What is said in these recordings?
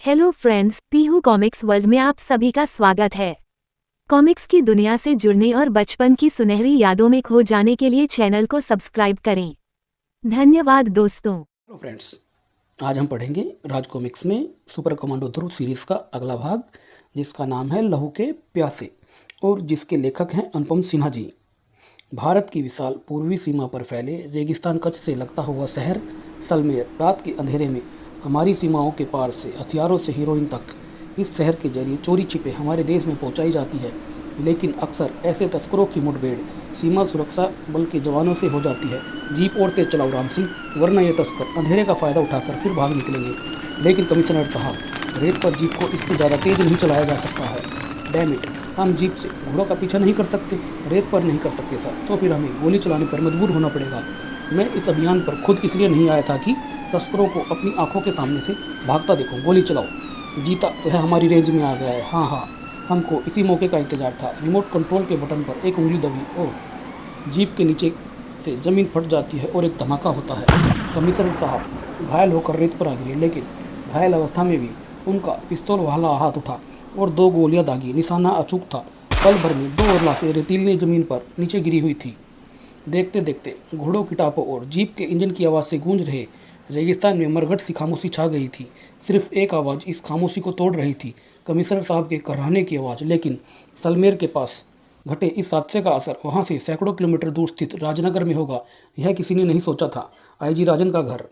Hello friends, Pihu comics world में आप सभी का स्वागत है। कॉमिक्स की दुनिया से जुड़ने और बचपन की सुनहरी यादों में खो जाने के लिए चैनल को सब्सक्राइब करें। धन्यवाद दोस्तों। हेलो फ्रेंड्स, आज हम पढ़ेंगे राज कॉमिक्स में सुपर कमांडो ध्रुव सीरीज़ का अगला भाग, जिसका नाम है लहू के प्यासे और जिसके लेखक हैं अनुपम सिन्हा जी। भारत की विशाल पूर्वी सीमा पर फैले रेगिस्तान कच्छ से लगता हुआ शहर सलमेर रात के अंधेरे में हमारी सीमाओं के पार से हथियारों से हीरोइन तक इस शहर के जरिए चोरी छिपे हमारे देश में पहुंचाई जाती है। लेकिन अक्सर ऐसे तस्करों की मुठभेड़ सीमा सुरक्षा बल के जवानों से हो जाती है। जीप और तेज चलाओ राम सिंह, वरना ये तस्कर अंधेरे का फ़ायदा उठाकर फिर भाग निकलेंगे। लेकिन कमिश्नर साहब, रेत पर जीप को इससे ज़्यादा तेज नहीं चलाया जा सकता है। डैम इट, हम जीप से घोड़ों का पीछा नहीं कर सकते, रेत पर नहीं कर सकते सर, तो फिर हमें गोली चलाने पर मजबूर होना पड़ेगा। मैं इस अभियान पर खुद इसलिए नहीं आया था कि तस्करों को अपनी आंखों के सामने से भागता देखूं। गोली चलाओ। जीता वह हमारी रेंज में आ गया है। हाँ हाँ, हमको इसी मौके का इंतजार था। रिमोट कंट्रोल के बटन पर एक उंगली दबी और जीप के नीचे से ज़मीन फट जाती है और एक धमाका होता है। कमिश्नर साहब घायल होकर रेत पर आ गिरे, लेकिन घायल अवस्था में भी उनका पिस्तौल वाला हाथ उठा और 2 गोलियां दागी। निशाना अचूक था। पल भर में 2 और लाशें रेतीली ज़मीन पर नीचे गिरी हुई थी। देखते देखते घोड़ों की टापों और जीप के इंजन की आवाज़ से गूंज रहे रेगिस्तान में मरघट सी खामोशी छा गई थी। सिर्फ एक आवाज़ इस खामोशी को तोड़ रही थी, कमिश्नर साहब के कराहने की आवाज़। लेकिन सलमेर के पास घटे इस हादसे का असर वहाँ से सैकड़ों किलोमीटर दूर स्थित राजनगर में होगा, यह किसी ने नहीं सोचा था। आईजी राजन का घर।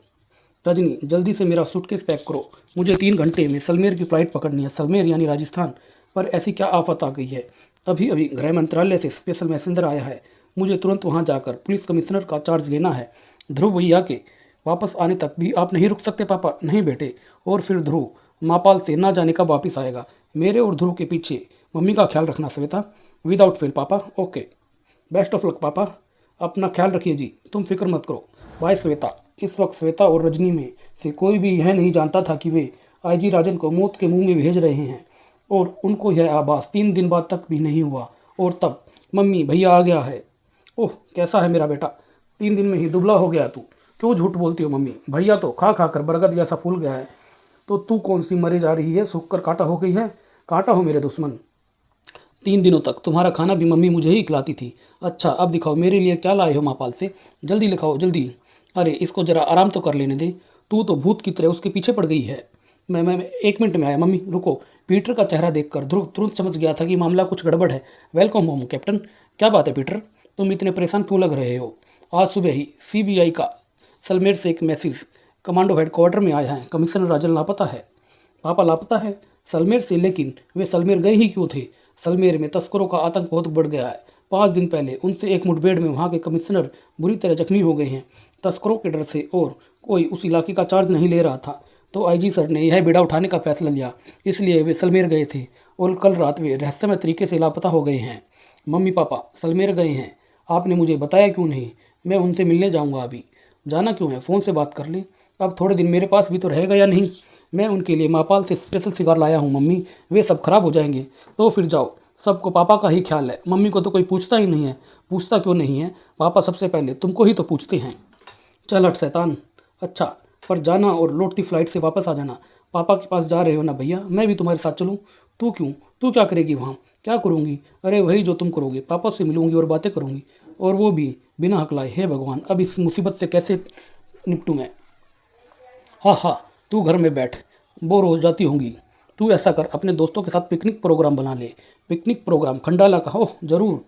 रजनी, जल्दी से मेरा सूटकेस पैक करो, मुझे 3 घंटे में सलमेर की फ़्लाइट पकड़नी है। सलमेर यानी राजस्थान पर ऐसी क्या आफत आ गई है? अभी अभी गृह मंत्रालय से स्पेशल मैसेंजर आया है। मुझे तुरंत वहां जाकर पुलिस कमिश्नर का चार्ज लेना है। ध्रुव भैया के वापस आने तक भी आप नहीं रुक सकते पापा? नहीं बेटे। और फिर ध्रुव मापाल से ना जाने कब वापिस आएगा। मेरे और ध्रुव के पीछे मम्मी का ख्याल रखना श्वेता, विदाउट फेल पापा। ओके, बेस्ट ऑफ लक पापा, अपना ख्याल रखिए जी, तुम फिक्र मत करो। बाय श्वेता। इस वक्त श्वेता और रजनी में से कोई भी यह नहीं जानता था कि वे आईजी राजन को मौत के मुंह में भेज रहे हैं, और उनको यह आभास 3 दिन बाद तक भी नहीं हुआ। और तब मम्मी, भैया आ गया है। ओह, कैसा है मेरा बेटा? 3 दिन में ही दुबला हो गया तू। क्यों झूठ बोलती हो मम्मी? भैया तो खा खा कर बरगद जैसा फूल गया है, तो तू कौन सी मरे जा रही है? सूख कर कांटा हो गई है? कांटा हो मेरे दुश्मन। 3 दिनों तक तुम्हारा खाना भी मम्मी मुझे ही खिलाती थी। अच्छा, अब दिखाओ मेरे लिए क्या लाए हो मापाल से। जल्दी लिखाओ जल्दी। अरे इसको जरा आराम तो कर लेने दे। तू तो भूत की तरह उसके पीछे पड़ गई है। मैं 1 मिनट में आया। मम्मी रुको। पीटर का चेहरा देखकर ध्रुव तुरंत समझ गया था कि मामला कुछ गड़बड़ है। Welcome home captain. क्या बात है पीटर, तुम इतने परेशान क्यों लग रहे हो? आज सुबह ही सीबीआई का सलमेर से एक मैसेज कमांडो हेडक्वार्टर में आया है। कमिश्नर राजन लापता है। पापा लापता है? सलमेर से? लेकिन वे सलमेर गए ही क्यों थे? सलमेर में तस्करों का आतंक बहुत बढ़ गया है। 5 दिन पहले उनसे एक मुठभेड़ में वहाँ के कमिश्नर बुरी तरह जख्मी हो गए हैं। तस्करों के डर से और कोई उस इलाके का चार्ज नहीं ले रहा था, तो आईजी सर ने यह बेड़ा उठाने का फैसला लिया। इसलिए वे सलमेर गए थे और कल रात वे रहस्यमय तरीके से लापता हो गए हैं। मम्मी पापा सलमेर गए हैं, आपने मुझे बताया क्यों नहीं? मैं उनसे मिलने जाऊंगा अभी। जाना क्यों है, फ़ोन से बात कर ले। अब थोड़े दिन मेरे पास भी तो रहेगा या नहीं? मैं उनके लिए मापाल से स्पेशल सिगार लाया हूँ मम्मी, वे सब खराब हो जाएंगे। तो फिर जाओ, सबको पापा का ही ख्याल है। मम्मी को तो कोई पूछता ही नहीं है। पूछता क्यों नहीं है? पापा सबसे पहले तुमको ही तो पूछते हैं। चल हट शैतान। अच्छा, पर जाना और लौटती फ्लाइट से वापस आ जाना। पापा के पास जा रहे हो ना भैया? मैं भी तुम्हारे साथ चलूँ? तू क्यों? तू क्या करेगी वहाँ? क्या करूँगी? अरे वही जो तुम करोगे। पापा से मिलूंगी और बातें करूँगी, और वो भी बिना हकलाए। हे भगवान, अब इस मुसीबत से कैसे निपटूँ मैं? हाँ हाँ, तू घर में बैठ, बोर हो जाती होंगी। तू ऐसा कर, अपने दोस्तों के साथ पिकनिक प्रोग्राम बना ले। Picnic programme? खंडाला का? ओह ज़रूर।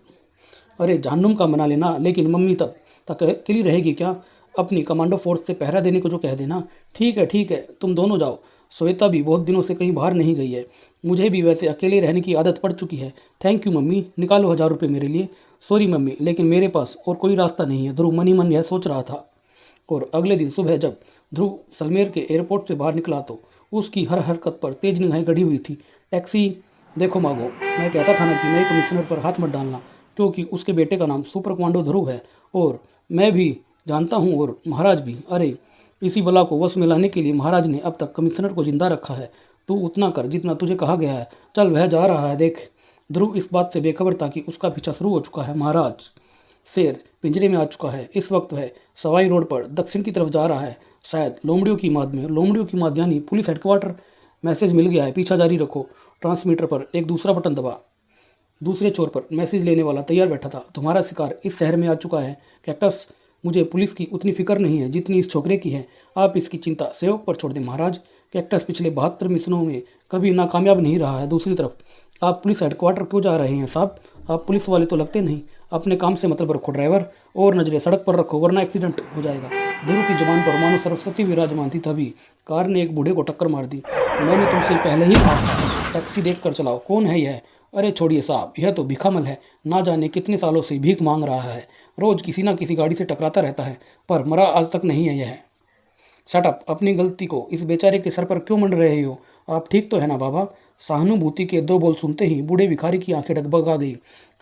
अरे जहन्नुम का मना लेना। लेकिन मम्मी तब तक अकेली रहेगी क्या? अपनी कमांडो फोर्स से पहरा देने को जो कह देना। ठीक है, तुम दोनों जाओ। श्वेता भी बहुत दिनों से कहीं बाहर नहीं गई है। मुझे भी वैसे अकेले रहने की आदत पड़ चुकी है। थैंक यू मम्मी, निकालो 1000 रुपये मेरे लिए। सॉरी मम्मी, लेकिन मेरे पास और कोई रास्ता नहीं है। ध्रुव मनी मन यह सोच रहा था। और अगले दिन सुबह जब ध्रुव सलमेर के एयरपोर्ट से बाहर निकला तो उसकी हर हरकत पर तेज निगाहें गड़ी हुई थी। टैक्सी। देखो मागो, मैं कहता था ना कि नए कमिश्नर पर हाथ मत डालना, क्योंकि उसके बेटे का नाम सुपर कमांडो ध्रुव है, और मैं भी जानता हूँ और महाराज भी। अरे इसी बला को वश में लाने के लिए महाराज ने अब तक कमिश्नर को जिंदा रखा है। तू उतना कर जितना तुझे कहा गया है। चल, वह जा रहा है देख। ध्रुव इस बात से बेखबर था कि उसका पीछा शुरू हो चुका है। महाराज शेर पिंजरे में आ चुका है। इस वक्त वह सवाई रोड पर दक्षिण की तरफ जा रहा है, शायद लोमड़ियों की माद में। लोमड़ियों की माद यानी पुलिस हेडक्वार्टर। मैसेज मिल गया है, पीछा जारी रखो। ट्रांसमीटर पर एक दूसरा बटन दबा। दूसरे छोर पर मैसेज लेने वाला तैयार बैठा था। तुम्हारा शिकार इस शहर में आ चुका है कैक्टस। मुझे पुलिस की उतनी फिक्र नहीं है जितनी इस छोकरे की है। आप इसकी चिंता सहयोग पर छोड़ दें महाराज। कैक्टस पिछले 72 मिशनों में कभी नाकामयाब नहीं रहा है। दूसरी तरफ आप पुलिस हेडक्वार्टर क्यों जा रहे हैं साहब? आप पुलिस वाले तो लगते नहीं। अपने काम से मतलब रखो ड्राइवर, और नजरें सड़क पर रखो वरना एक्सीडेंट हो जाएगा। ध्रुव की जुबान पर मानो सरस्वती विराजमान थी। तभी कार ने एक बूढ़े को टक्कर मार दी। मैंने तुमसे पहले ही कहा था टैक्सी देख कर चलाओ। कौन है यह? अरे छोड़िए साहब, यह तो भिखामल है। ना जाने कितने सालों से भीख मांग रहा है। रोज किसी ना किसी गाड़ी से टकराता रहता है, पर मरा आज तक नहीं है यह। शटअप। अपनी गलती को इस बेचारे के सर पर क्यों मंड रहे हो? आप ठीक तो है ना बाबा? सहानुभूति के 2 बोल सुनते ही बूढ़े भिखारी की आंखें डगमगा गई।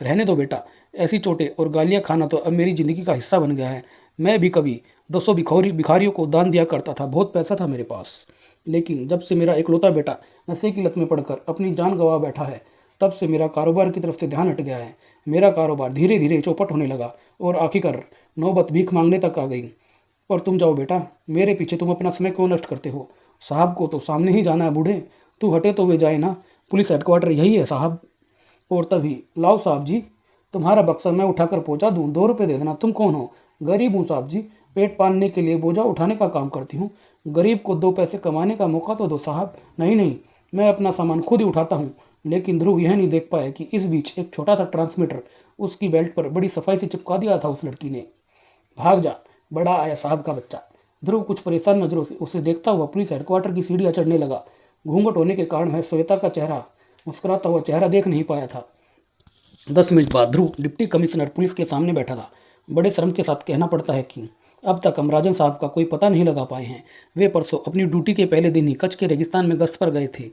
रहने दो बेटा, ऐसी चोटें और गालियां खाना तो अब मेरी जिंदगी का हिस्सा बन गया है। मैं भी कभी 200 भिखारियों को दान दिया करता था। बहुत पैसा था मेरे पास, लेकिन जब से मेरा इकलौता बेटा नशे की लत में पड़कर अपनी जान गंवा बैठा है, तब से मेरा कारोबार की तरफ से ध्यान हट गया है। मेरा कारोबार धीरे धीरे चौपट होने लगा और आखिरकार नौबत भीख मांगने तक आ गई। और तुम जाओ बेटा, मेरे पीछे तुम अपना समय क्यों नष्ट करते हो? साहब को तो सामने ही जाना है बूढ़े। तू हटे तो वे जाए ना। पुलिस हेडक्वार्टर यही है साहब। और तभी, लाओ साहब जी, तुम्हारा बक्सा मैं उठाकर पहुंचा दूं। 2 रुपये दे देना। तुम कौन हो? गरीब हूँ साहब जी, पेट पालने के लिए बोझा उठाने का काम करती हूँ। गरीब को 2 पैसे कमाने का मौका तो दो साहब। नहीं नहीं, मैं अपना सामान खुद ही उठाता हूँ। लेकिन ध्रुव यह नहीं देख पाया कि इस बीच एक छोटा सा ट्रांसमीटर उसकी बेल्ट पर बड़ी सफाई से चिपका दिया था उस लड़की ने। भाग जा, बड़ा आया साहब का बच्चा। ध्रुव कुछ परेशान नजरों से उसे देखता हुआ पुलिस हेडक्वार्टर की सीढ़ियां चढ़ने लगा। घूंघट होने के कारण वह श्वेता का चेहरा, मुस्कुराता हुआ चेहरा देख नहीं पाया था। 10 मिनट बाद ध्रुव डिप्टी कमिश्नर पुलिस के सामने बैठा था। बड़े शर्म के साथ कहना पड़ता है कि अब तक हम राजन साहब का कोई पता नहीं लगा पाए हैं। वे परसों अपनी ड्यूटी के पहले दिन ही कच्छ के रेगिस्तान में गश्त पर गए थे।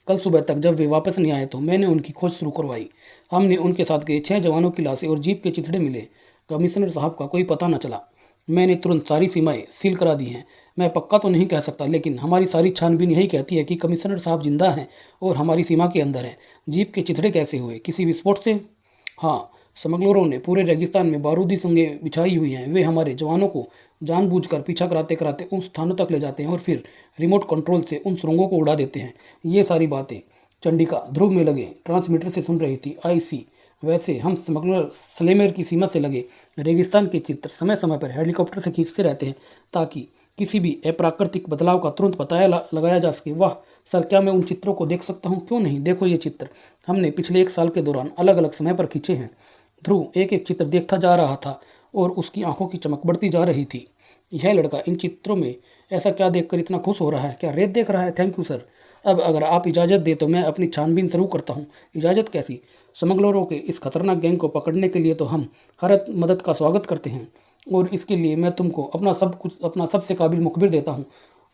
कल सुबह तक जब वे वापस नहीं आए तो मैंने उनकी खोज शुरू करवाई। हमने उनके साथ गए 6 जवानों की लाशें और जीप के चिथड़े मिले। कमिश्नर साहब का कोई पता न चला। मैंने तुरंत सारी सीमाएं सील करा दी हैं। मैं पक्का तो नहीं कह सकता, लेकिन हमारी सारी छानबीन यही कहती है कि कमिश्नर साहब जिंदा हैं और हमारी सीमा के अंदर हैं। जीप के चिथड़े कैसे हुए? किसी विस्फोट से? हाँ, स्मगलरों ने पूरे रेगिस्तान में बारूदी सुंगें बिछाई हुई हैं। वे हमारे जवानों को जानबूझकर पीछा कराते कराते उन स्थानों तक ले जाते हैं और फिर रिमोट कंट्रोल से उन सुरंगों को उड़ा देते हैं। ये सारी बातें चंडिका ध्रुव में लगे ट्रांसमीटर से सुन रही थी। आई सी, वैसे हम स्मगलर स्लेमेर की सीमा से लगे रेगिस्तान के चित्र समय समय पर हेलीकॉप्टर से खींचते रहते हैं ताकि किसी भी अप्राकृतिक बदलाव का तुरंत पता लगाया जा सके। वाह सर, क्या मैं उन चित्रों को देख सकता हूँ? क्यों नहीं, देखो ये चित्र हमने पिछले 1 साल के दौरान अलग अलग समय पर खींचे हैं। ध्रुव एक एक चित्र देखता जा रहा था और उसकी आंखों की चमक बढ़ती जा रही थी। यह लड़का इन चित्रों में ऐसा क्या देखकर इतना खुश हो रहा है? क्या रेत देख रहा है? Thank you sir. अब अगर आप इजाज़त दें तो मैं अपनी छानबीन शुरू करता हूँ। इजाज़त कैसी? स्मगलरों के इस खतरनाक गैंग को पकड़ने के लिए तो हम हर मदद का स्वागत करते हैं, और इसके लिए मैं तुमको अपना सबसे काबिल मुखबिर देता हूँ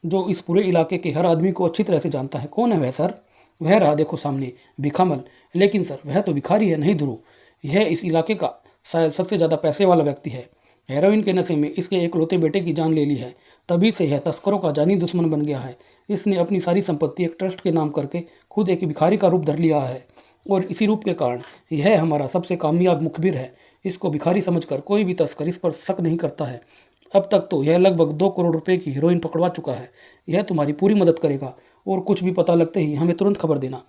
जो इस पूरे इलाके के हर आदमी को अच्छी तरह से जानता है। कौन है वह सर? वह रहा देखो सामने, भिखामल। लेकिन सर, वह तो भिखारी है। नहीं ध्रुव, यह इस इलाके का शायद सबसे ज़्यादा पैसे वाला व्यक्ति है। हेरोइन के नशे में इसके एकलौते बेटे की जान ले ली है। तभी से यह तस्करों का जानी दुश्मन बन गया है। इसने अपनी सारी संपत्ति एक ट्रस्ट के नाम करके खुद एक भिखारी का रूप धर लिया है, और इसी रूप के कारण यह हमारा सबसे कामयाब मुखबिर है। इसको भिखारी समझकर कोई भी तस्कर इस पर शक नहीं करता है। अब तक तो यह लगभग 2 करोड़ रुपए की हीरोइन पकड़वा चुका है। यह तुम्हारी पूरी मदद करेगा, और कुछ भी पता लगते ही हमें तुरंत खबर देना।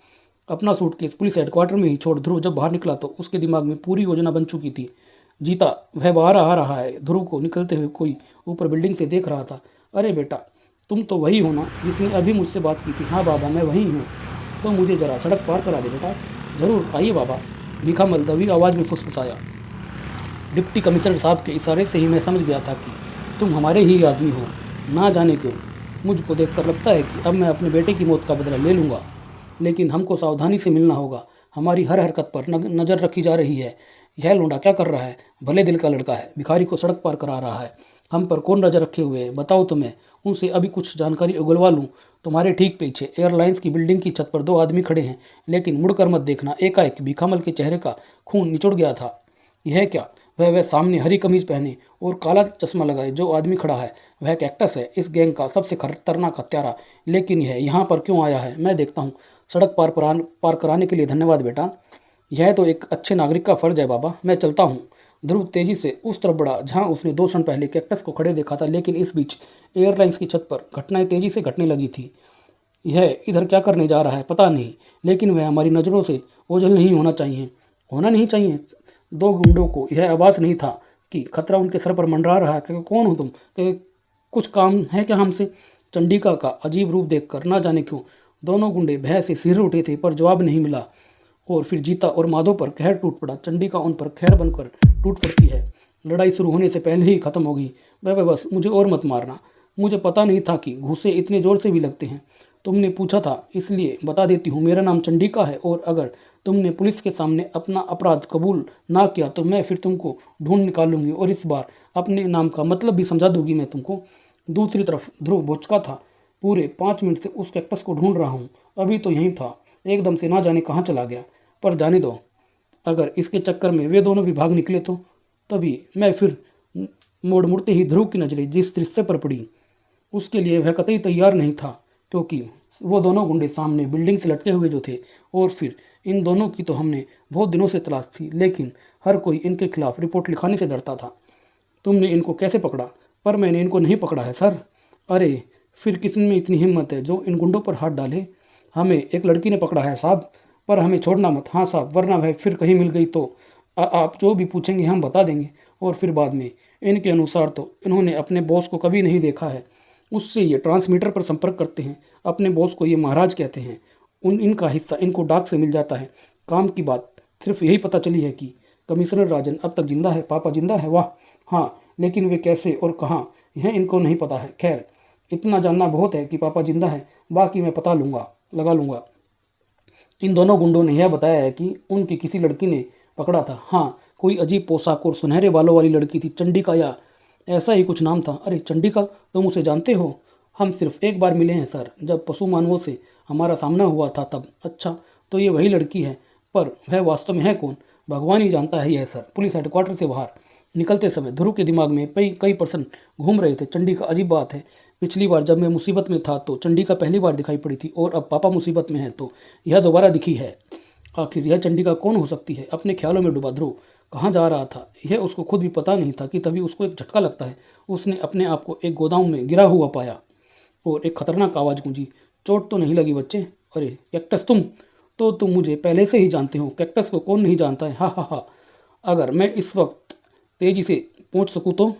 अपना सूटकेस पुलिस हेडक्वार्टर में ही छोड़ ध्रुव जब बाहर निकला तो उसके दिमाग में पूरी योजना बन चुकी थी। जीता वह बाहर आ रहा है। ध्रुव को निकलते हुए कोई ऊपर बिल्डिंग से देख रहा था। अरे बेटा, तुम तो वही हो ना जिसने अभी मुझसे बात की थी? हाँ बाबा, मैं वही हूँ। तो मुझे ज़रा सड़क पार करा दे बेटा। ज़रूर, आइए बाबा, भिखामल दबी आवाज़ में फुसफुसाया। डिप्टी कमिश्नर साहब के इशारे से ही मैं समझ गया था कि तुम हमारे ही आदमी हो। ना जाने क्यों मुझको देखकर लगता है कि अब मैं अपने बेटे की मौत का बदला ले लूँगा, लेकिन हमको सावधानी से मिलना होगा। हमारी हर हरकत पर नज़र रखी जा रही है। यह लोंडा क्या कर रहा है? भले दिल का लड़का है, भिखारी को सड़क पार करा रहा है। हम पर कौन नजर रखे हुए है बताओ? तो मैं उनसे अभी कुछ जानकारी उगलवा लूँ। तुम्हारे ठीक पीछे एयरलाइंस की बिल्डिंग की छत पर 2 आदमी खड़े हैं, लेकिन मुड़कर मत देखना। एकाएक भिखामल के चेहरे का खून निचुड़ गया था। यह क्या? वह सामने हरी कमीज पहने और काला चश्मा लगाए जो आदमी खड़ा है, वह कैक्टस है, इस गैंग का सबसे खतरनाक हत्यारा। लेकिन यह यहाँ पर क्यों आया है? मैं देखता हूँ। सड़क पार कराने के लिए धन्यवाद बेटा। यह तो एक अच्छे नागरिक का फर्ज है बाबा। मैं चलता हूँ। ध्रुव तेजी से उस तरफ बढ़ा जहाँ उसने 2 क्षण पहले कैक्टस को खड़े देखा था, लेकिन इस बीच एयरलाइंस की छत पर घटनाएं तेजी से घटने लगी थी। यह इधर क्या करने जा रहा है पता नहीं, लेकिन वह हमारी नज़रों से ओझल नहीं होना चाहिए। होना नहीं चाहिए? दो गुंडों को यह आभास नहीं था कि खतरा उनके सर पर मंडरा रहा है। कि कौन हो तुम? कि कुछ काम है क्या हमसे? चंडिका का अजीब रूप देखकर ना जाने क्यों दोनों गुंडे भय से सिर उठे थे, पर जवाब नहीं मिला। और फिर जीता और माधव पर कहर टूट पड़ा। चंडिका उन पर खैर बनकर टूट पड़ती है। लड़ाई शुरू होने से पहले ही खत्म हो गई। बस मुझे और मत मारना। मुझे पता नहीं था कि घूंसे इतने जोर से भी लगते हैं। तुमने पूछा था इसलिए बता देती हूँ, मेरा नाम चंडिका है, और अगर तुमने पुलिस के सामने अपना अपराध कबूल ना किया तो मैं फिर तुमको ढूंढ निकालूंगी, और इस बार अपने नाम का मतलब भी समझा दूंगी मैं तुमको। दूसरी तरफ ध्रुव भुचका था। पूरे 5 मिनट से उस कैक्टस को ढूंढ रहा हूँ, अभी तो यहीं था, एकदम से ना जाने कहाँ चला गया। पर जाने दो, अगर इसके चक्कर में वे दोनों भी भाग निकले तो? तभी मैं फिर मोड़ मुड़ते ही ध्रुव की नजरें जिस दृश्य पर पड़ी उसके लिए वह कतई तैयार नहीं था, क्योंकि वो दोनों गुंडे सामने बिल्डिंग से लटके हुए जो थे। और फिर इन दोनों की तो हमने बहुत दिनों से तलाश थी, लेकिन हर कोई इनके खिलाफ रिपोर्ट लिखाने से डरता था। तुमने इनको कैसे पकड़ा? पर मैंने इनको नहीं पकड़ा है सर। अरे फिर किस में इतनी हिम्मत है जो इन गुंडों पर हाथ डाले? हमें एक लड़की ने पकड़ा है साहब, पर हमें छोड़ना मत। हाँ साहब, वरना वह फिर कहीं मिल गई तो आप जो भी पूछेंगे हम बता देंगे। और फिर बाद में इनके अनुसार तो इन्होंने अपने बॉस को कभी नहीं देखा है, उससे ये ट्रांसमीटर पर संपर्क करते हैं। अपने बॉस को ये महाराज कहते हैं। इनका हिस्सा इनको डाक से मिल जाता है। काम की बात सिर्फ यही पता चली है कि कमिश्नर राजन अब तक जिंदा है। पापा जिंदा है? वाह हाँ, लेकिन वे कैसे और कहाँ यह इनको नहीं पता है। खैर, इतना जानना बहुत है कि पापा जिंदा है, बाकी मैं पता लगा लूँगा। इन दोनों गुंडों ने यह बताया है कि उनकी किसी लड़की ने पकड़ा था। हाँ, कोई अजीब पोशाक और सुनहरे बालों वाली लड़की थी, चंडिका या ऐसा ही कुछ नाम था। अरे चंडिका, तुम उसे जानते हो? हम सिर्फ एक बार मिले हैं सर, जब पशु मानवों से हमारा सामना हुआ था तब। अच्छा, तो ये वही लड़की है, पर वह वास्तव में है कौन? भगवान ही जानता है यह सर। पुलिस हेडक्वार्टर से बाहर निकलते समय ध्रुव के दिमाग में कई प्रश्न घूम रहे थे। चंडिका, अजीब बात है, पिछली बार जब मैं मुसीबत में था तो चंडिका पहली बार दिखाई पड़ी थी, और अब पापा मुसीबत में है तो यह दोबारा दिखी है। आखिर यह चंडिका कौन हो सकती है? अपने ख्यालों में डूबा ध्रुव कहाँ जा रहा था यह उसको खुद भी पता नहीं था कि तभी उसको एक झटका लगता है। उसने अपने आप को एक गोदाम में गिरा हुआ पाया और एक खतरनाक आवाज़ गूंजी। चोट तो नहीं लगी बच्चे? अरे कैक्टस, तुम मुझे पहले से ही जानते हो। कैक्टस को कौन नहीं जानता है? हा हा हा। अगर मैं इस वक्त तेजी से पहुंच सकूं तो?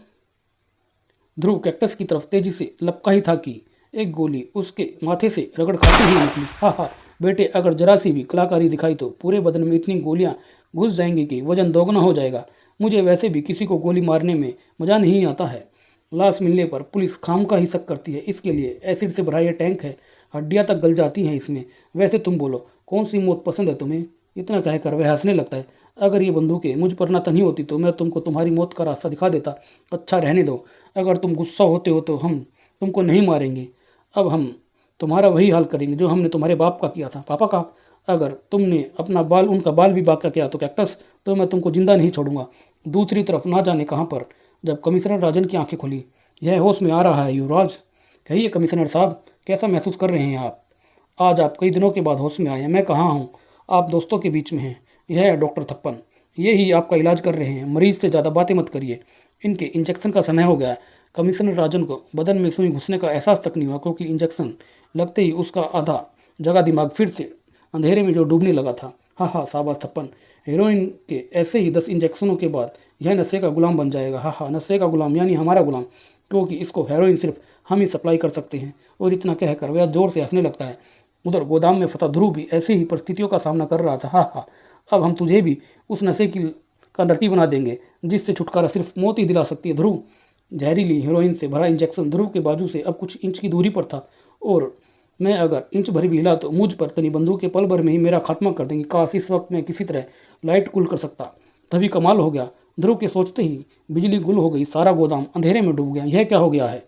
ध्रुव कैक्टस की तरफ तेजी से लपका ही था कि एक गोली उसके माथे से रगड़ खाती हुई निकली। हा हा बेटे, अगर जरा सी भी कलाकारी दिखाई तो पूरे बदन में इतनी गोलियां घुस जाएंगी कि वजन दोगुना हो जाएगा। मुझे वैसे भी किसी को गोली मारने में मज़ा नहीं आता है। लाश मिलने पर पुलिस खाम का ही शक करती है। इसके लिए एसिड से भरा यह टैंक है, हड्डियां तक गल जाती हैं इसमें। वैसे तुम बोलो, कौन सी मौत पसंद है तुम्हें? इतना कहकर वह हंसने लगता है। अगर ये बंदूकें मुझ पर न तनी होती तो मैं तुमको तुम्हारी मौत का रास्ता दिखा देता। अच्छा रहने दो, अगर तुम गुस्सा होते हो तो हम तुमको नहीं मारेंगे। अब हम तुम्हारा वही हाल करेंगे जो हमने तुम्हारे बाप का किया था, पापा का। अगर तुमने उनका बाल भी बांका किया तो कैक्टस, तो मैं तुमको जिंदा नहीं छोड़ूंगा। दूसरी तरफ ना जाने कहाँ पर जब कमिश्नर राजन की आंखें खुली, यह होश में आ रहा है युवराज। कहिए कमिश्नर साहब, कैसा महसूस कर रहे हैं आप? आज आप कई दिनों के बाद होश में आए हैं। मैं कहाँ हूँ? आप दोस्तों के बीच में हैं। यह है डॉक्टर थप्पन, ये ही आपका इलाज कर रहे हैं। मरीज से ज़्यादा बातें मत करिए, इनके इंजेक्शन का समय हो गया है। कमिश्नर राजन को बदन में सुई घुसने का एहसास तक नहीं हुआ, क्योंकि इंजेक्शन लगते ही उसका आधा जगह दिमाग फिर से अंधेरे में जो डूबने लगा था। हाँ हाँ, शाबाश थप्पन, हीरोइन के ऐसे ही 10 इंजेक्शनों के बाद यह नशे का गुलाम बन जाएगा। हाँ हाँ, नशे का गुलाम यानी हमारा गुलाम, क्योंकि इसको हेरोइन सिर्फ हम ही सप्लाई कर सकते हैं। और इतना कहकर वह जोर से हंसने लगता है। उधर गोदाम में फंसा ध्रुव भी ऐसी ही परिस्थितियों का सामना कर रहा था। हाँ हाँ, अब हम तुझे भी उस नशे का लड़की बना देंगे जिससे छुटकारा सिर्फ मौत ही दिला सकती है। ध्रुव, जहरीली हीरोइन से भरा इंजेक्शन ध्रुव के बाजू से अब कुछ इंच की दूरी पर था, और मैं अगर इंच भर भी हिला तो मुझ पर तनी बंदूक के पल भर में ही मेरा खात्मा कर देंगे। काश इस वक्त मैं किसी तरह लाइट कूल कर सकता, तभी कमाल हो गया। ध्रुव के सोचते ही बिजली गुल हो गई, सारा गोदाम अंधेरे में डूब गया। यह क्या हो गया है?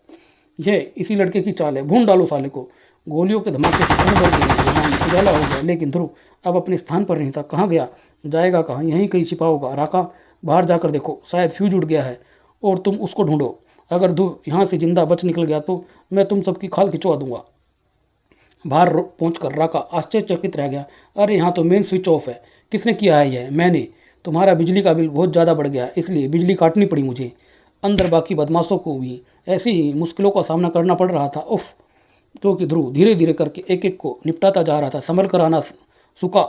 यह इसी लड़के की चाल है। भून डालो साले को। गोलियों के धमाके से धन भर गई, गोदाम उजाला हो गया। लेकिन ध्रुव अब अपने स्थान पर नहीं था। कहाँ गया? जाएगा कहाँ? यहीं कहीं छिपा होगा। राका, बाहर जाकर देखो, शायद फ्यूज उड़ गया है और तुम उसको ढूंढो। अगर ध्रुव यहाँ से जिंदा बच निकल गया तो मैं तुम सबकी खाल खिंचवा दूंगा। बाहर पहुंचकर राका आश्चर्यचकित रह गया। अरे यहाँ तो मेन स्विच ऑफ है। किसने किया है यह? मैंने। तुम्हारा बिजली का बिल बहुत ज़्यादा बढ़ गया, इसलिए बिजली काटनी पड़ी मुझे। अंदर बाकी बदमाशों को भी ऐसी ही मुश्किलों का सामना करना पड़ रहा था। उफ, क्योंकि ध्रुव धीरे धीरे करके एक एक को निपटाता जा रहा था। संभल कर आना सुका,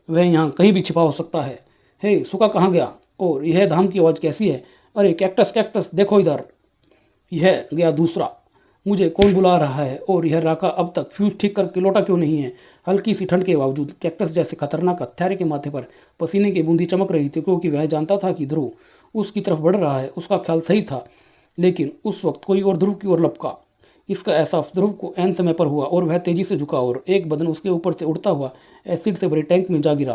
वह यहाँ कहीं भी छिपा हो सकता है। हे सुका कहाँ गया? और यह धाम की आवाज़ कैसी है? अरे कैक्टस कैक्टस देखो इधर। यह गया दूसरा। मुझे कौन बुला रहा है? और यह राका अब तक फ्यूज ठीक करके लौटा क्यों नहीं है? हल्की सी ठंड के बावजूद कैक्टस जैसे खतरनाक हत्यारे के माथे पर पसीने की बूंदी चमक रही थी, क्योंकि वह जानता था कि ध्रुव उसकी तरफ बढ़ रहा है। उसका ख्याल सही था, लेकिन उस वक्त कोई और ध्रुव की ओर लपका। इसका एहसास ध्रुव को ऐन समय पर हुआ और वह तेजी से झुका और एक बदन उसके ऊपर से उड़ता हुआ एसिड से भरे टैंक में जा गिरा।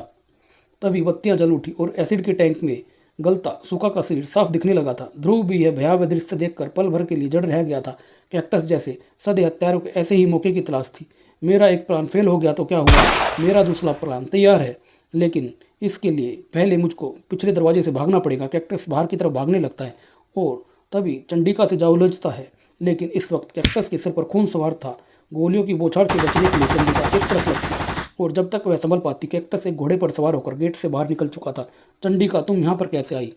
तभी बत्तियां जल उठी और एसिड के टैंक में गलता सुका का शरीर साफ दिखने लगा था। ध्रुव भी यह भयावह दृश्य देखकर पल भर के लिए जड़ रह गया था। कैक्टस जैसे सदे हत्यारों के ऐसे ही मौके की तलाश थी। मेरा एक प्लान फेल हो गया तो क्या हुआ? मेरा दूसरा प्लान तैयार है, लेकिन इसके लिए पहले मुझको पिछले दरवाजे से भागना पड़ेगा। कैक्टस बाहर की तरफ भागने लगता है और तभी चंडिका से जा उलझता है, लेकिन इस वक्त कैक्टस के सिर पर खून सवार था। गोलियों की बौछार से बचने के लिए चंडिका एक तरफ लगती और जब तक वह संभल पाती, कैक्टस एक घोड़े पर सवार होकर गेट से बाहर निकल चुका था। चंडिका, तुम यहाँ पर कैसे आई?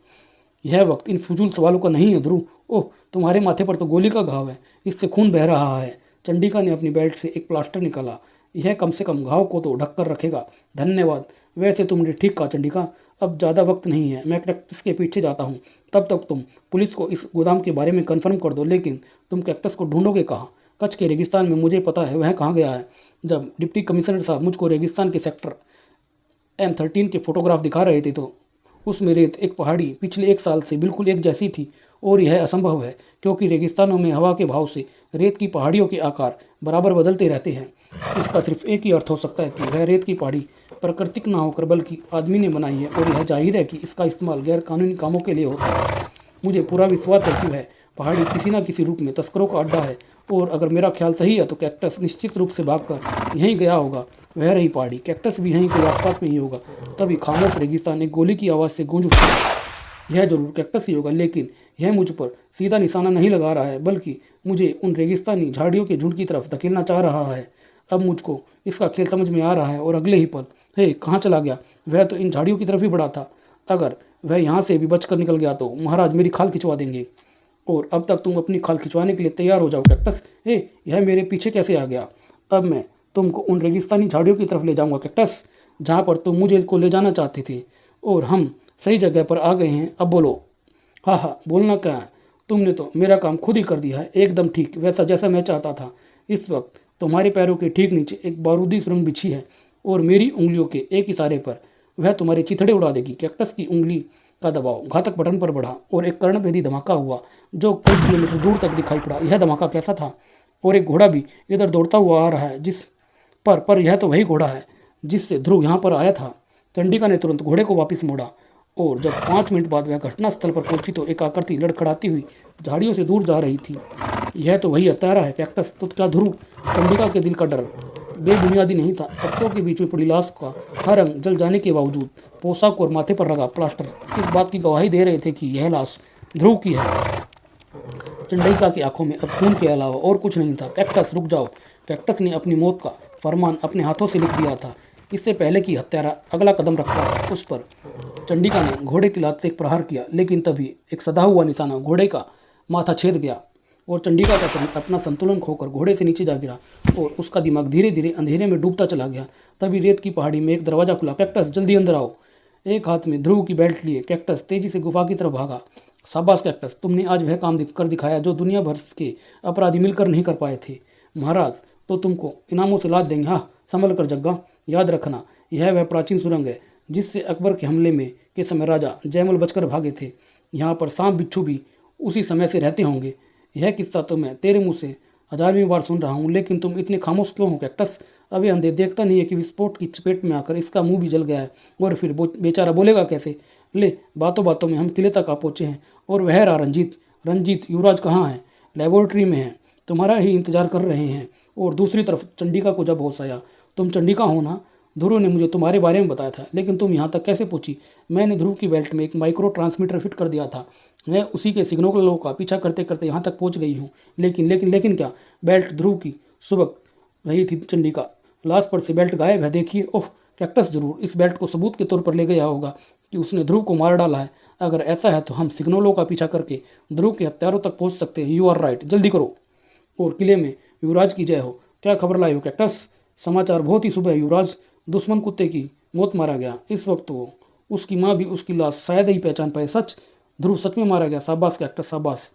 यह वक्त इन फजूल सवालों का नहीं है ध्रुव। ओह, तुम्हारे माथे पर तो गोली का घाव है, इससे खून बह रहा है। चंडिका ने अपनी बेल्ट से एक प्लास्टर निकाला। यह कम से कम घाव को तो ढक कर रखेगा। धन्यवाद। वैसे तुमने ठीक कहा चंडिका, अब ज़्यादा वक्त नहीं है। मैं कैक्टस के पीछे जाता हूँ, तब तक तुम पुलिस को इस गोदाम के बारे में कन्फर्म कर दो। लेकिन तुम कैक्टस को ढूंढोगे कहाँ? कच्छ के रेगिस्तान में, मुझे पता है वह कहाँ गया है। जब डिप्टी कमिश्नर साहब मुझको रेगिस्तान के सेक्टर M13 के फोटोग्राफ दिखा रहे थे तो उसमें रेत एक पहाड़ी पिछले 1 साल से बिल्कुल एक जैसी थी। और यह असंभव है, क्योंकि रेगिस्तानों में हवा के भाव से रेत की पहाड़ियों के आकार बराबर बदलते रहते हैं। इसका सिर्फ एक ही अर्थ हो सकता है कि वह रेत की पहाड़ी प्राकृतिक ना होकर बल्कि आदमी ने बनाई है, और यह जाहिर है कि इसका इस्तेमाल गैर कानूनी कामों के लिए होता है। मुझे पूरा विश्वास है कि वह पहाड़ी किसी न किसी रूप में तस्करों का अड्डा है, और अगर मेरा ख्याल सही है तो कैक्टस निश्चित रूप से भागकर यहीं गया होगा। वह रही पहाड़ी, कैक्टस भी यहीं के आसपास में ही होगा। तभी खामोश रेगिस्तान एक गोली की आवाज़ से गूंज उठा। यह जरूर कैक्टस ही होगा, लेकिन यह मुझ पर सीधा निशाना नहीं लगा रहा है, बल्कि मुझे उन रेगिस्तानी झाड़ियों के झुंड की तरफ धकेलना चाह रहा है। अब मुझको इसका खेल समझ में आ रहा है, और अगले ही पल, हे कहाँ चला गया? वह तो इन झाड़ियों की तरफ ही बढ़ा था। अगर वह यहाँ से भी बचकर निकल गया तो महाराज मेरी खाल खिंचवा देंगे। और अब तक तुम अपनी खाल खिंचवाने के लिए तैयार हो जाओ कैक्टस। हे, यह मेरे पीछे कैसे आ गया? अब मैं तुमको उन रेगिस्तानी झाड़ियों की तरफ ले जाऊंगा कैक्टस, जहाँ पर तुम मुझे को ले जाना चाहते थे, और हम सही जगह पर आ गए हैं। अब बोलो। हाँ हाँ, बोलना क्या है? तुमने तो मेरा काम खुद ही कर दिया है, एकदम ठीक वैसा जैसा मैं चाहता था। इस वक्त तुम्हारे पैरों के ठीक नीचे एक बारूदी सुरंग बिछी है, और मेरी उंगलियों के एक इशारे पर वह तुम्हारे चिथड़े उड़ा देगी। कैक्टस की उंगली का दबाव घातक बटन पर बढ़ा और एक कर्णभेदी धमाका हुआ जो कई किलोमीटर दूर तक दिखाई पड़ा। यह धमाका कैसा था? और एक घोड़ा भी इधर दौड़ता हुआ आ रहा है, जिस पर यह तो वही घोड़ा है जिससे ध्रुव यहाँ पर आया था। चंडिका ने तुरंत घोड़े को वापस मोड़ा, और जब 5 मिनट बाद वह घटनास्थल पर पहुंची तो एक आकृति लड़खड़ाती हुई झाड़ियों से दूर जा रही थी। यह तो वही हत्यारा है कैक्टस। तो क्या ध्रुव? चंडिका के दिल का डर बेबुनियादी नहीं था। पत्तों के बीच में पड़ी लाश का हर रंग जल जाने के बावजूद पोशाक और माथे पर लगा प्लास्टर इस बात की गवाही दे रहे थे कि यह लाश ध्रुव की है। चंडिका की आंखों में अब खून के अलावा और कुछ नहीं था। कैक्टस रुक जाओ। कैक्टस ने अपनी मौत का फरमान अपने हाथों से लिख दिया था, इससे पहले कि हत्यारा अगला कदम रखता था। उस पर चंडिका ने घोड़े की लात से एक प्रहार किया, लेकिन तभी एक सधा हुआ निशाना घोड़े का माथा छेद गया और चंडिका का शरीर अपना संतुलन खोकर घोड़े से नीचे जा गिरा और उसका दिमाग धीरे धीरे अंधेरे में डूबता चला गया। तभी रेत की पहाड़ी में एक दरवाजा खुला। कैक्टस जल्दी अंदर आओ। एक हाथ में ध्रुव की बेल्ट लिए कैक्टस तेजी से गुफा की तरफ भागा। शाबाश कैक्टस, तुमने आज वह काम कर दिखाया जो दुनिया भर के अपराधी मिलकर नहीं कर पाए थे। महाराज तो तुमको इनामों से लाद देंगे। हाँ, संभल कर जग्गा। याद रखना, यह वह प्राचीन सुरंग है जिससे अकबर के हमले में के समय राजा जयमल बचकर भागे थे। यहाँ पर सांप बिच्छू भी उसी समय से रहते होंगे। यह किस्सा तो मैं तेरे मुँह से 1000वीं बार सुन रहा हूँ, लेकिन तुम इतने खामोश क्यों हो कैक्टस? अभी अंधे देखता नहीं है कि विस्फोट की चपेट में आकर इसका मुंह भी जल गया है, और फिर बेचारा बोलेगा कैसे? ले, बातों बातों में हम किले तक आ पहुँचे हैं, और वह रहा रंजीत। रंजीत युवराज कहाँ है? लेबोरेटरी में है, तुम्हारा ही इंतजार कर रहे हैं। और दूसरी तरफ चंडिका को जब होश आया, तुम चंडिका हो ना? ध्रुव ने मुझे तुम्हारे बारे में बताया था, लेकिन तुम यहाँ तक कैसे पहुंची? मैंने ध्रुव की बेल्ट में एक माइक्रो ट्रांसमीटर फिट कर दिया था। मैं उसी के सिग्नलों का पीछा करते करते यहाँ तक पहुँच गई हूँ। लेकिन क्या? बेल्ट ध्रुव की सुबक रही थी चंडिका। लाश पर से बेल्ट गायब है। देखिए। ओह, कैक्टस जरूर इस बेल्ट को सबूत के तौर पर ले गया होगा कि उसने ध्रुव को मार डाला है। अगर ऐसा है तो हम सिग्नलों का पीछा करके ध्रुव के हत्यारों तक पहुँच सकते हैं। यू आर राइट, जल्दी करो। और किले में युवराज की जय हो। क्या खबर लाए हो कैक्टस? समाचार बहुत ही शुभ है युवराज। दुश्मन कुत्ते की मौत मारा गया। इस वक्त वो उसकी माँ भी उसकी लाश शायद ही पहचान पाए। सच? ध्रुव सच में मारा गया? शाबाश कैक्टस शाबाश।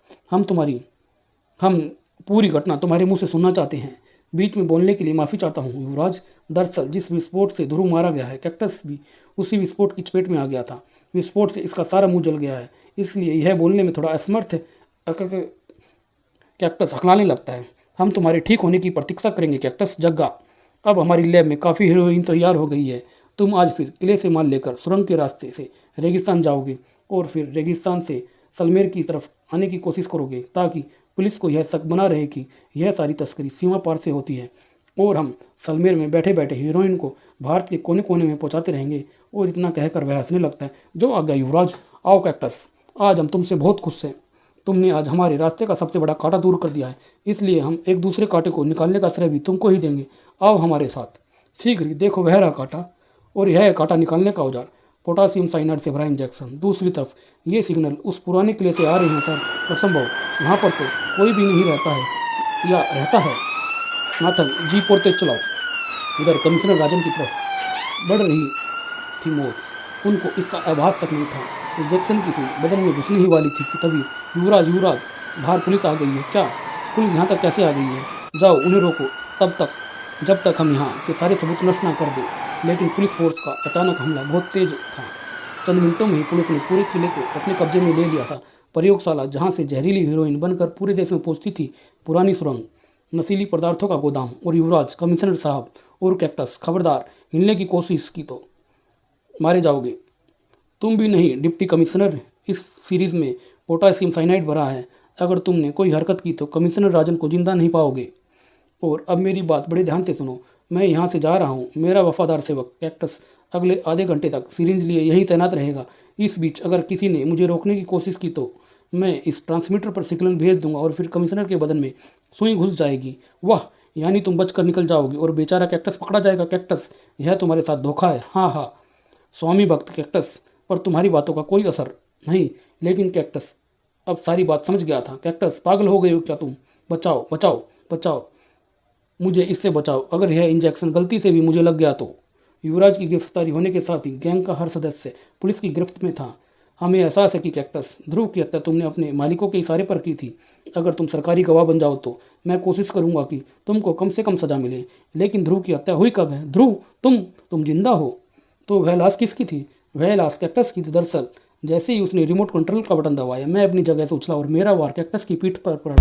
हम पूरी घटना तुम्हारे मुंह से सुनना चाहते हैं। बीच में बोलने के लिए माफ़ी चाहता हूँ युवराज। दरअसल जिस विस्फोट से ध्रुव मारा गया है, कैक्टस भी उसी विस्फोट की चपेट में आ गया था। विस्फोट से इसका सारा मुंह जल गया है, इसलिए यह बोलने में थोड़ा असमर्थ है। कैक्टस हकलाने लगता है। हम तुम्हारे ठीक होने की प्रतीक्षा करेंगे कैक्टस। जग्गा, अब हमारी लैब में काफ़ी हीरोइन तैयार हो गई है। तुम आज फिर किले से माल लेकर सुरंग के रास्ते से रेगिस्तान जाओगे और फिर रेगिस्तान से सलमेर की तरफ आने की कोशिश करोगे, ताकि पुलिस को यह शक बना रहे कि यह सारी तस्करी सीमा पार से होती है और हम सलमेर में बैठे बैठे हीरोइन को भारत के कोने कोने में पहुंचाते रहेंगे। और इतना कहकर वह हंसने लगता है। जो आ गया युवराज। आओ कैक्टस, आज हम तुमसे बहुत खुश हैं। तुमने आज हमारे रास्ते का सबसे बड़ा कांटा दूर कर दिया है, इसलिए हम एक दूसरे कांटे को निकालने का श्रेय भी तुमको ही देंगे। आओ हमारे साथ। शीघ्र ही। देखो वह रहा कांटा, और यह है कांटा निकालने का औजार। पोटासियम साइनाइड से भरा इंजेक्शन। दूसरी तरफ ये सिग्नल उस पुराने किले से आ रहे हैं सर। असंभव, वहाँ पर तो कोई भी नहीं रहता है या रहता है। नाथन, जीप और तेज चलाओ। इधर कमिश्नर राजन की तरफ बढ़ रही थी मौत। उनको इसका आभास तक नहीं था। इंजेक्शन की सुई बदन में घुसने ही वाली थी कि तभी युवराज बाहर पुलिस आ गई है। क्या? पुलिस यहाँ तक कैसे आ गई है? जाओ उन्हें रोको तब तक जब तक हम यहाँ के सारे सबूत नष्ट ना कर दें। लेकिन पुलिस फोर्स का अचानक हमला बहुत तेज था। चंद मिनटों में ही पुलिस ने पूरे किले को अपने कब्जे में ले लिया था। प्रयोगशाला, जहाँ से जहरीली हीरोइन बनकर पूरे देश में पहुँचती थी, पुरानी सुरंग, नशीली पदार्थों का गोदाम और युवराज, कमिश्नर साहब और कैक्टस, खबरदार हिलने की कोशिश की तो मारे जाओगे। तुम भी नहीं डिप्टी कमिश्नर। इस सीरीज में पोटासियम साइनाइड भरा है। अगर तुमने कोई हरकत की तो कमिश्नर राजन को जिंदा नहीं पाओगे। और अब मेरी बात बड़े ध्यान से सुनो। मैं यहाँ से जा रहा हूँ। मेरा वफादार सेवक कैक्टस अगले आधे घंटे तक सिरिंज लिए यहीं तैनात रहेगा। इस बीच अगर किसी ने मुझे रोकने की कोशिश की तो मैं इस ट्रांसमीटर पर सिग्नल भेज दूंगा और फिर कमिश्नर के बदन में सुई घुस जाएगी। वाह, यानी तुम बचकर निकल जाओगे और बेचारा कैक्टस पकड़ा जाएगा। कैक्टस, यह तुम्हारे साथ धोखा है। हाँ हाँ स्वामी भक्त कैक्टस, पर तुम्हारी बातों का कोई असर नहीं। लेकिन कैक्टस अब सारी बात समझ गया था। कैक्टस, पागल हो गए हो क्या तुम? बचाओ बचाओ बचाओ, मुझे इससे बचाओ। अगर यह इंजेक्शन गलती से भी मुझे लग गया तो। युवराज की गिरफ्तारी होने के साथ ही गैंग का हर सदस्य पुलिस की गिरफ्त में था। हमें एहसास है कि कैक्टस, ध्रुव की हत्या तुमने अपने मालिकों के इशारे पर की थी। अगर तुम सरकारी गवाह बन जाओ तो मैं कोशिश करूंगा कि तुमको कम से कम सजा मिले। लेकिन ध्रुव की हत्या हुई कब है? ध्रुव, तुम जिंदा हो तो वह लाश किसकी थी? वह लाश कैक्टस की थी। दरअसल जैसे ही उसने रिमोट कंट्रोल का बटन दबाया, मैं अपनी जगह से उछला और मेरा वार कैक्टस की पीठ पर पड़ा।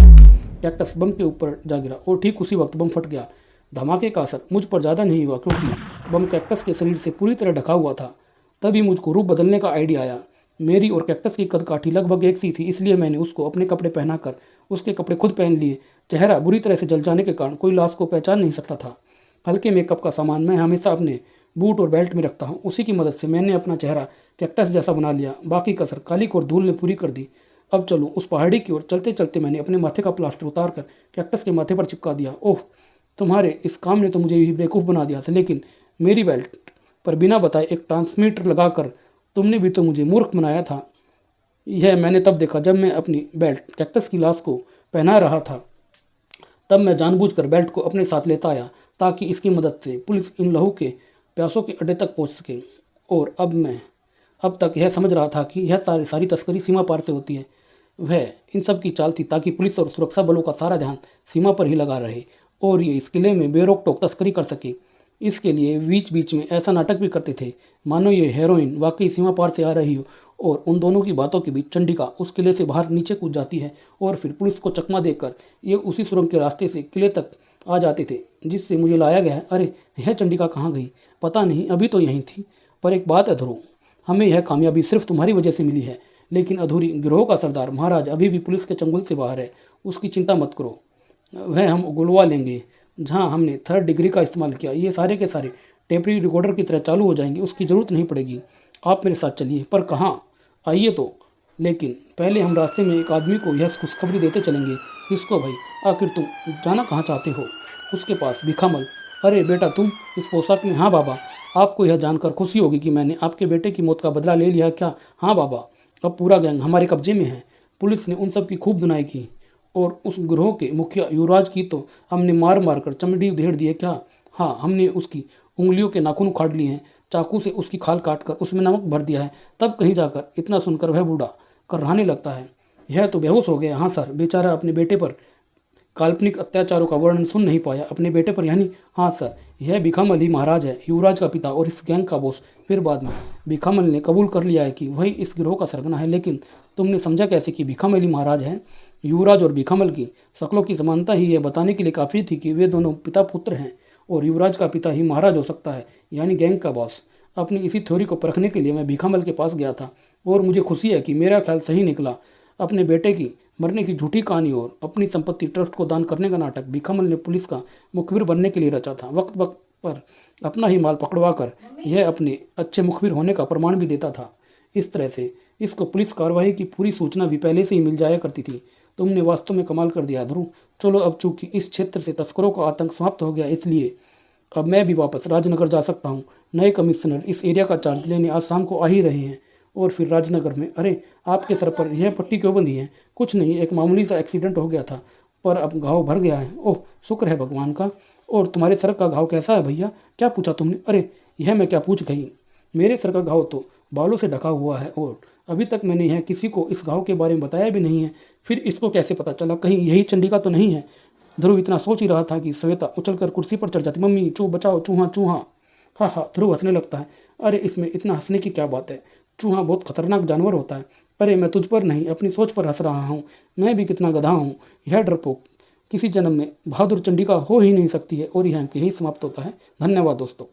कैक्टस बम के ऊपर जा गिरा और ठीक उसी वक्त बम फट गया। धमाके का असर मुझ पर ज़्यादा नहीं हुआ, क्योंकि बम कैक्टस के शरीर से पूरी तरह ढका हुआ था। तभी मुझको रूप बदलने का आइडिया आया। मेरी और कैक्टस की कदकाठी लगभग एक सी थी, इसलिए मैंने उसको अपने कपड़े पहनाकर उसके कपड़े खुद पहन लिए। चेहरा बुरी तरह से जल जाने के कारण कोई लाश को पहचान नहीं सकता था। हल्के मेकअप का सामान मैं हमेशा अपने बूट और बेल्ट में रखता हूँ। उसी की मदद से मैंने अपना चेहरा कैक्टस जैसा बना लिया। बाकी कसर कालिक और धूल ने पूरी कर दी। अब चलो उस पहाड़ी की ओर। चलते चलते मैंने अपने माथे का प्लास्टर उतार कर कैक्टस के माथे पर चिपका दिया। ओह, तुम्हारे इस काम ने तो मुझे भी बेवकूफ़ बना दिया था। लेकिन मेरी बेल्ट पर बिना बताए एक ट्रांसमीटर लगाकर तुमने भी तो मुझे मूर्ख बनाया था। यह मैंने तब देखा जब मैं अपनी बेल्ट कैक्टस की लाश को पहना रहा था। तब मैं जानबूझकर बेल्ट को अपने साथ लेता आया, ताकि इसकी मदद से पुलिस इन लहू के प्यासों के अड्डे तक पहुंच सके। और अब तक यह समझ रहा था कि यह सारी तस्करी सीमा पार से होती है। वह इन सब की चाल थी ताकि पुलिस और सुरक्षा बलों का सारा ध्यान सीमा पर ही लगा रहे और ये इस किले में बेरोक टोक तस्करी कर सके। इसके लिए बीच बीच में ऐसा नाटक भी करते थे मानो ये हेरोइन वाकई सीमा पार से आ रही हो। और उन दोनों की बातों के बीच चंडिका उस किले से बाहर नीचे कूद जाती है और फिर पुलिस को चकमा देकर ये उसी सुरंग के रास्ते से किले तक आ जाते थे जिससे मुझे लाया गया है। अरे, यह चंडिका कहाँ गई? पता नहीं, अभी तो यहीं थी। पर एक बात है ध्रुव, हमें यह कामयाबी सिर्फ तुम्हारी वजह से मिली है। लेकिन अधूरी गिरोह का सरदार महाराज अभी भी पुलिस के चंगुल से बाहर है। उसकी चिंता मत करो, वह हम उगलवा लेंगे। जहाँ हमने 3rd डिग्री का इस्तेमाल किया, ये सारे के सारे टेपरी रिकॉर्डर की तरह चालू हो जाएंगे। उसकी ज़रूरत नहीं पड़ेगी। आप मेरे साथ चलिए। पर कहाँ? आइए तो। लेकिन पहले हम रास्ते में एक आदमी को यह खुशखबरी देते चलेंगे। किसको भाई? आखिर तुम जाना कहाँ चाहते हो? उसके पास। भिखामल। अरे बेटा, तुम इस पोशाक में? हाँ बाबा। आपको यह जानकर खुशी होगी कि मैंने आपके बेटे की मौत का बदला ले लिया क्या? हाँ बाबा। अब पूरा गैंग हमारे कब्जे में है। पुलिस ने उन सब की खूब धुनाई की और उस गिरोह के मुखिया युवराज की तो हमने मार मार कर चमड़ी उधेड़ दी है क्या? हाँ, हमने उसकी उंगलियों के नाखून उखाड़ लिए हैं, चाकू से उसकी खाल काट कर उसमें नमक भर दिया है। तब कहीं जाकर इतना सुनकर वह बूढ़ा कर्राने लगता है। यह तो बेहोश हो गया। हाँ सर, बेचारा अपने बेटे पर काल्पनिक अत्याचारों का वर्णन सुन नहीं पाया। अपने बेटे पर यानी? हाँ सर, यह भिखामल ही महाराज है, युवराज का पिता और इस गैंग का बॉस। फिर बाद में भिखामल ने कबूल कर लिया है कि वही इस गिरोह का सरगना है। लेकिन तुमने समझा कैसे कि भिखामल ही महाराज है? युवराज और भिखामल की शक्लों की समानता ही यह बताने के लिए काफ़ी थी कि वे दोनों पिता पुत्र हैं और युवराज का पिता ही महाराज हो सकता है, यानी गैंग का बॉस। अपनी इसी थ्योरी को परखने के लिए मैं भिखामल के पास गया था और मुझे खुशी है कि मेरा ख्याल सही निकला। अपने बेटे की मरने की झूठी कहानी और अपनी संपत्ति ट्रस्ट को दान करने का नाटक भिखामल ने पुलिस का मुखबिर बनने के लिए रचा था। वक्त वक्त पर अपना ही माल पकड़वा कर यह अपने अच्छे मुखबिर होने का प्रमाण भी देता था। इस तरह से इसको पुलिस कार्रवाई की पूरी सूचना भी पहले से ही मिल जाया करती थी। तुमने वास्तव में कमाल कर दिया ध्रुव। चलो, अब चूंकि इस क्षेत्र से तस्करों का आतंक समाप्त हो गया, इसलिए अब मैं भी वापस राजनगर जा सकता हूँ। नए कमिश्नर इस एरिया का चार्ज लेने आज शाम को आ ही रहे हैं। और फिर राजनगर में, अरे आपके सर पर यह पट्टी क्यों बंधी है? कुछ नहीं, एक मामूली सा एक्सीडेंट हो गया था, पर अब घाव भर गया है। ओह, शुक्र है भगवान का। और तुम्हारे सर का घाव कैसा है भैया? क्या पूछा तुमने? अरे यह मैं क्या पूछ गई। मेरे सर का घाव तो बालों से ढका हुआ है और अभी तक मैंने यह किसी को इस घाव के बारे में बताया भी नहीं है। फिर इसको कैसे पता चला? कहीं यही चंडिका तो नहीं है? ध्रुव इतना सोच ही रहा था कि श्वेता उछलकर कुर्सी पर चढ़ जाती। मम्मी चू बचाओ, चूहा चूहा। हाँ हाँ, ध्रुव हंसने लगता है। अरे इसमें इतना हंसने की क्या बात है? चूहा बहुत खतरनाक जानवर होता है। अरे मैं तुझ पर नहीं, अपनी सोच पर हंस रहा हूँ। मैं भी कितना गधा हूँ। यह डरपोक किसी जन्म में बहादुर चंडिका हो ही नहीं सकती है। और यह यही समाप्त होता है। धन्यवाद दोस्तों।